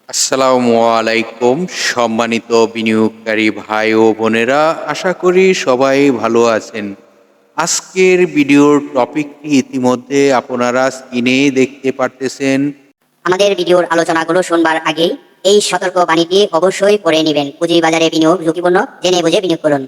আসসালামু আলাইকুম সম্মানিত বিনিয়োগকারী ভাই ও বোনেরা, আশা করি সবাই ভালো আছেন। আজকের ভিডিওর টপিকটি ইতিমধ্যে আপনারা স্ক্রিনে দেখতে পারতেছেন। আমাদের ভিডিওর আলোচনাগুলো শুনবার আগেই এই সতর্ক বাণীটি অবশ্যই পড়ে নেবেন। পুঁজিবাজারে বিনিয়োগ ঝুঁকিপূর্ণ, জেনে বুঝে বিনিয়োগ করুন।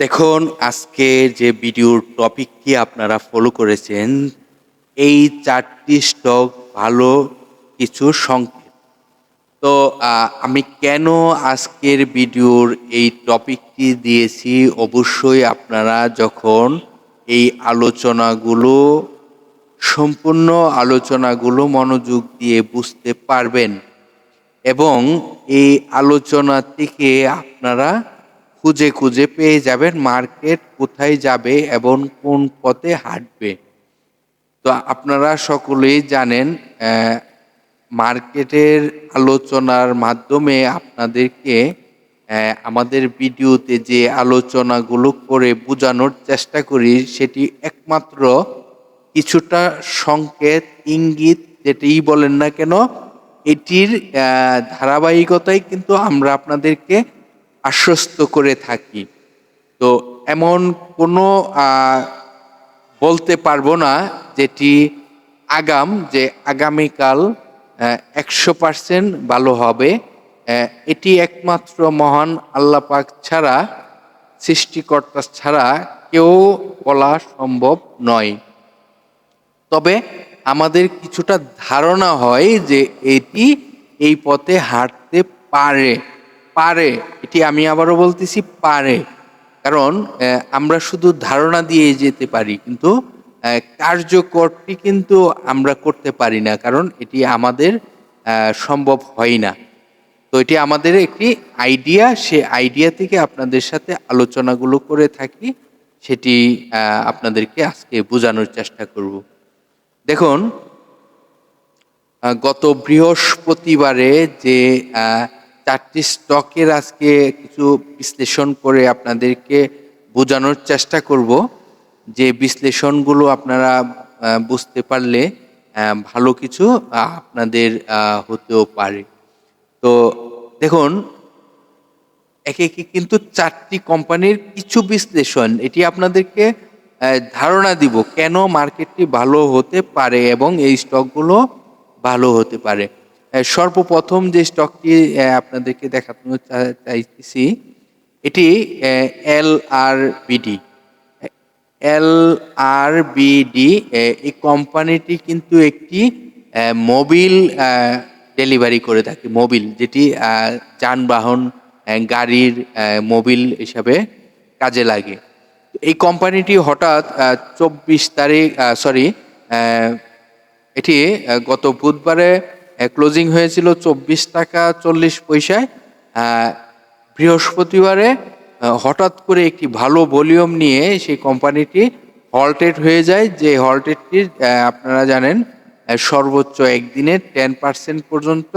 দেখুন, আজকে যে ভিডিওর টপিকটি আপনারা ফলো করেছেন, এই চারটি স্টক ভালো কিছু সংকেত। তো আমি কেন আজকের ভিডিওর এই টপিকটি দিয়েছি, অবশ্যই আপনারা যখন এই সম্পূর্ণ আলোচনাগুলো মনোযোগ দিয়ে বুঝতে পারবেন এবং এই আলোচনা থেকে আপনারা খুঁজে খুঁজে পেয়ে যাবেন মার্কেট কোথায় যাবে এবং কোন পথে হাঁটবে। তো আপনারা সকলেই জানেন, মার্কেটের আলোচনার মাধ্যমে আপনাদেরকে আমাদের ভিডিওতে যে আলোচনাগুলো করে বোঝানোর চেষ্টা করি, সেটি একমাত্র কিছুটা সংকেত, ইঙ্গিত, যেটাই বলেন না কেন, এটির ধারাবাহিকতায় কিন্তু আমরা আপনাদেরকে আশ্বস্ত করে থাকি। তো এমন কোনো বলতে পারবো না যেটি যে আগামীকাল 100% ভালো হবে। এটি একমাত্র মহান আল্লাহ পাক ছাড়া, সৃষ্টিকর্তা ছাড়া কেউ বলা সম্ভব নয়। তবে আমাদের কিছুটা ধারণা হয় যে এটি এই পথে হাঁটতে পারে। এটি আমি আবারও বলতেছি, পারে। কারণ আমরা শুধু ধারণা দিয়ে যেতে পারি, কিন্তু কার্যকরটি কিন্তু আমরা করতে পারি না, কারণ এটি আমাদের সম্ভব হয় না। তো এটি আমাদের একটি আইডিয়া, সে আইডিয়া থেকে আপনাদের সাথে আলোচনাগুলো করে থাকি, সেটি আপনাদেরকে আজকে বোঝানোর চেষ্টা করব। দেখুন, গত বৃহস্পতিবারে যে চারটি স্টকের আজকে কিছু বিশ্লেষণ করে আপনাদেরকে বোঝানোর চেষ্টা করব, যে বিশ্লেষণগুলো আপনারা বুঝতে পারলে ভালো কিছু আপনাদের হতেও পারে। তো দেখুন, একে একে কিন্তু চারটি কোম্পানির কিছু বিশ্লেষণ, এটি আপনাদেরকে ধারণা দিব কেন মার্কেটটি ভালো হতে পারে এবং এই স্টকগুলো ভালো হতে পারে। সর্বপ্রথম যে স্টকটি আপনাদেরকে দেখানো চাইতেছি, এটি LRBD। LRBD এই কোম্পানিটি কিন্তু একটি মোবিল ডেলিভারি করে থাকে, মোবিল, যেটি যানবাহন, গাড়ির মোবিল হিসাবে কাজে লাগে। এই কোম্পানিটি হঠাৎ 24 তারিখ, এটি গত বুধবারে ক্লোজিং হয়েছিল 24 টাকা 40 পয়সায়। বৃহস্পতিবারে হঠাৎ করে একটি ভালো ভলিউম নিয়ে সেই কোম্পানিটি হল্টেড হয়ে যায়, যে হল্টেডটির আপনারা জানেন সর্বোচ্চ একদিনে 10% পর্যন্ত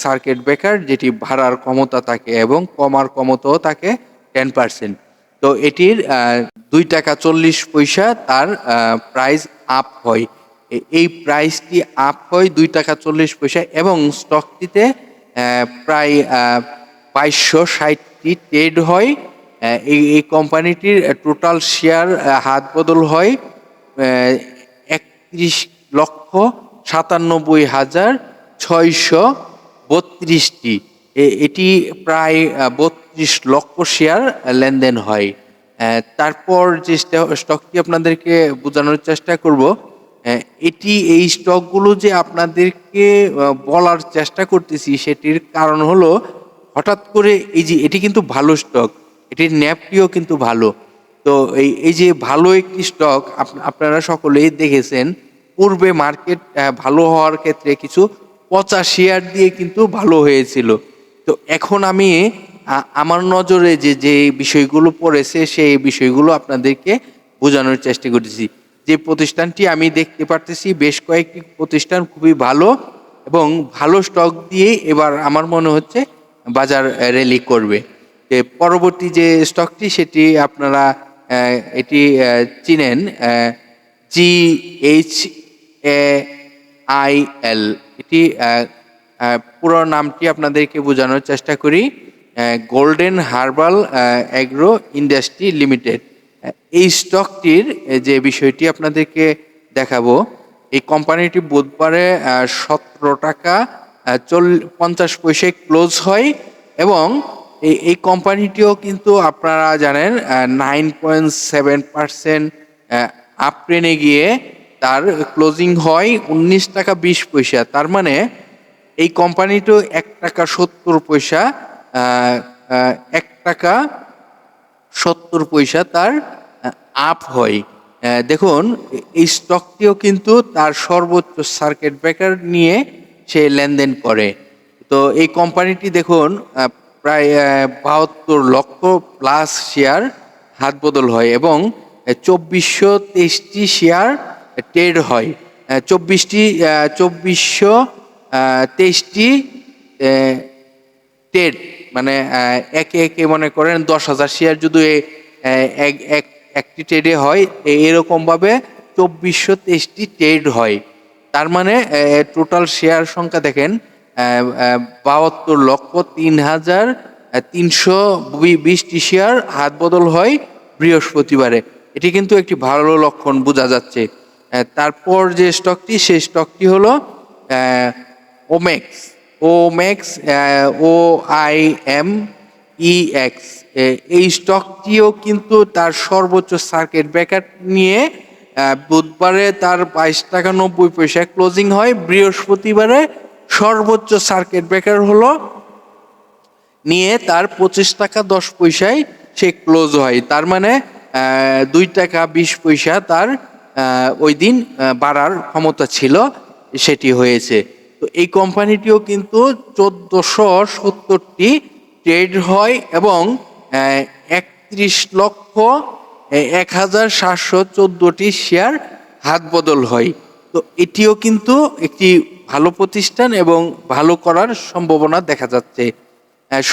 সার্কিট ব্রেকার, যেটি ভাড়ার ক্ষমতা থাকে এবং কমার ক্ষমতাও থাকে 10%। তো এটির 2 টাকা 40 পয়সা তার প্রাইস আপ হয়। এই প্রাইসটি আপ হয় 2 টাকা 40 পয়সা এবং স্টকটিতে প্রায় 2260টি ট্রেড হয়। এই কোম্পানিটির টোটাল শেয়ার হাত বদল হয় 31,97,632টি। এটি প্রায় 32 লক্ষ শেয়ার লেনদেন হয়। তারপর যে স্টকটি আপনাদেরকে বোঝানোর চেষ্টা করব, এই স্টকগুলো যে আপনাদেরকে বলার চেষ্টা করতেছি, সেটির কারণ হলো হঠাৎ করে এটি কিন্তু ভালো স্টক, এটির ন্যাপটিও কিন্তু ভালো। তো এই যে ভালো একটি স্টক, আপনারা সকলেই দেখেছেন, পূর্বে মার্কেট ভালো হওয়ার ক্ষেত্রে কিছু পচা শেয়ার দিয়ে কিন্তু ভালো হয়েছিল। তো এখন আমি আমার নজরে যে বিষয়গুলো পড়েছে, সেই বিষয়গুলো আপনাদেরকে বোঝানোর চেষ্টা করতেছি। যে প্রতিষ্ঠানটি আমি দেখতে পারতেছি, বেশ কয়েকটি প্রতিষ্ঠান খুবই ভালো এবং ভালো স্টক দিয়ে এবার আমার মনে হচ্ছে বাজার র্যালি করবে। যে পরবর্তী যে স্টকটি সেটি আপনারা এটি চিনেন, GHAIL। এটি পুরো নামটি আপনাদেরকে বোঝানোর চেষ্টা করি, golden herbal agro industry limited. এই স্টকটির যে বিষয়টি আপনাদেরকে দেখাবো, এই কোম্পানিটি বুধবারে 17 টাকা 50 পয়সায় ক্লোজ হয় এবং এই কোম্পানিটিও কিন্তু আপনারা জানেন 9.7% আপট্রেনে গিয়ে তার ক্লোজিং হয় 19 টাকা 20 পয়সা। তার মানে এই কোম্পানিটিও 1 টাকা 70 পয়সা 1 টাকা 70 পয়সা তার আপ হয়। দেখুন এই স্টকটিও কিন্তু তার সর্বোচ্চ সার্কিট ব্রেকার নিয়ে সে লেনদেন করে। তো এই কোম্পানিটি দেখুন প্রায় 72 লক্ষ প্লাস শেয়ার হাত বদল হয় এবং 2423টি শেয়ার ট্রেড হয়। 2423টি ট্রেড মানে একে একে মনে করেন 10,000 শেয়ার যদি একটি ট্রেডে হয়, এরকমভাবে 2423টি ট্রেড হয়। তার মানে টোটাল শেয়ার সংখ্যা দেখেন 72,03,320টি শেয়ার হাত বদল হয় বৃহস্পতিবারে। এটি কিন্তু একটি ভালো লক্ষণ বোঝা যাচ্ছে। তারপর যে স্টকটি, সেই স্টকটি হলো ওমেক্স। OIMEX। এই স্টকটিও কিন্তু তার সর্বোচ্চ সার্কিট ব্রেকার নিয়ে বুধবারে তার 22 টাকা 90 পয়সা ক্লোজিং হয়। বৃহস্পতিবারে সর্বোচ্চ সার্কিট ব্রেকার হলো নিয়ে তার 25 টাকা 10 পয়সায় সে ক্লোজ হয়। তার মানে 2 টাকা 20 পয়সা তার ওই দিন বাড়ার ক্ষমতা ছিল, সেটি হয়েছে। তো এই কোম্পানিটিও কিন্তু 1470টি ট্রেড হয় এবং 31,01,714টি শেয়ার হাত বদল হয়। তো এটিও কিন্তু একটি ভালো প্রতিষ্ঠান এবং ভালো করার সম্ভাবনা দেখা যাচ্ছে।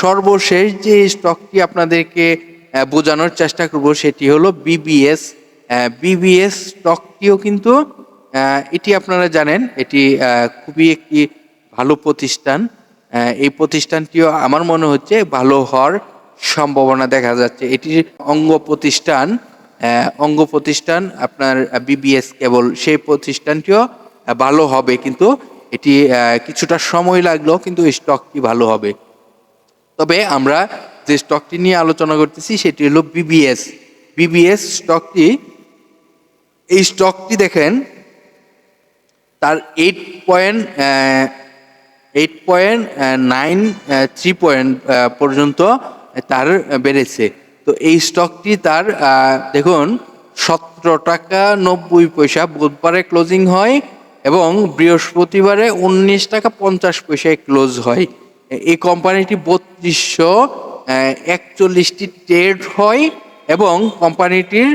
সর্বশেষ যে স্টকটি আপনাদেরকে বোঝানোর চেষ্টা করব সেটি হলো বিবিএস। বিবিএস স্টকটিও কিন্তু এটি আপনারা জানেন এটি খুবই একটি ভালো প্রতিষ্ঠান। এই প্রতিষ্ঠানটিও আমার মনে হচ্ছে ভালো হওয়ার সম্ভাবনা দেখা যাচ্ছে। এটির অঙ্গ প্রতিষ্ঠান আপনার বিবিএস কেবল, সেই প্রতিষ্ঠানটিও ভালো হবে, কিন্তু এটি কিছুটা সময় লাগলেও কিন্তু এই স্টকটি ভালো হবে। তবে আমরা যে স্টকটি নিয়ে আলোচনা করতেছি সেটি হলো বিবিএস। বিবিএস স্টকটি, এই স্টকটি দেখেন তার 8.93 পর্যন্ত তার বেড়েছে। তো এই স্টকটি তার দেখুন 17 টাকা 90 পয়সা বুধবারে ক্লোজিং হয় এবং বৃহস্পতিবারে 19 টাকা 50 পয়সায় ক্লোজ হয়। এই কোম্পানিটি 3241টি ট্রেড হয় এবং কোম্পানিটির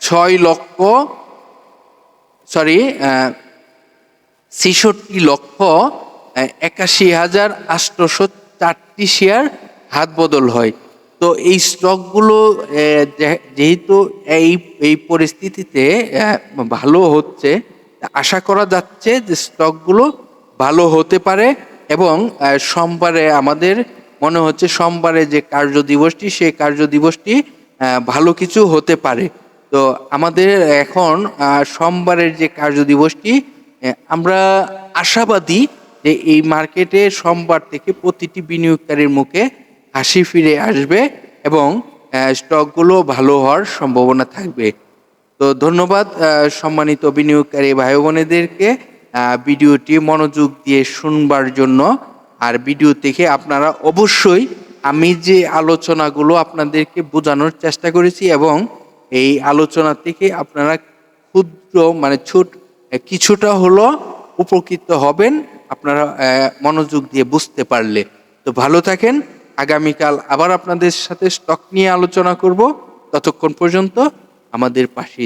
66,81,804টি শেয়ার হাত বদল হয়। তো এই স্টকগুলো যেহেতু এই পরিস্থিতিতে ভালো হচ্ছে, আশা করা যাচ্ছে যে স্টকগুলো ভালো হতে পারে এবং সোমবারে আমাদের মনে হচ্ছে সোমবারে যে কার্য দিবসটি, সেই কার্য দিবসটি ভালো কিছু হতে পারে। তো আমাদের এখন সোমবারের যে কার্য দিবসটি, আমরা আশাবাদী যে এই মার্কেটে সোমবার থেকে প্রতিটি বিনিয়োগকারীর মুখে হাসি ফিরে আসবে এবং স্টকগুলো ভালো হওয়ার সম্ভাবনা থাকবে। তো ধন্যবাদ সম্মানিত বিনিয়োগকারী ভাই বোনেদেরকে ভিডিওটি মনোযোগ দিয়ে শুনবার জন্য। আর ভিডিও থেকে আপনারা অবশ্যই আমি যে আলোচনাগুলো আপনাদেরকে বোঝানোর চেষ্টা করেছি এবং এই আলোচনা থেকে আপনারা ক্ষুদ্র মানে কিছুটা হলো উপকৃত হবেন আপনারা মনোযোগ দিয়ে বুঝতে পারলে। তো ভালো থাকেন। আগামীকাল আবার আপনাদের সাথে স্টক নিয়ে আলোচনা করব। ততক্ষণ পর্যন্ত আমাদের পাশে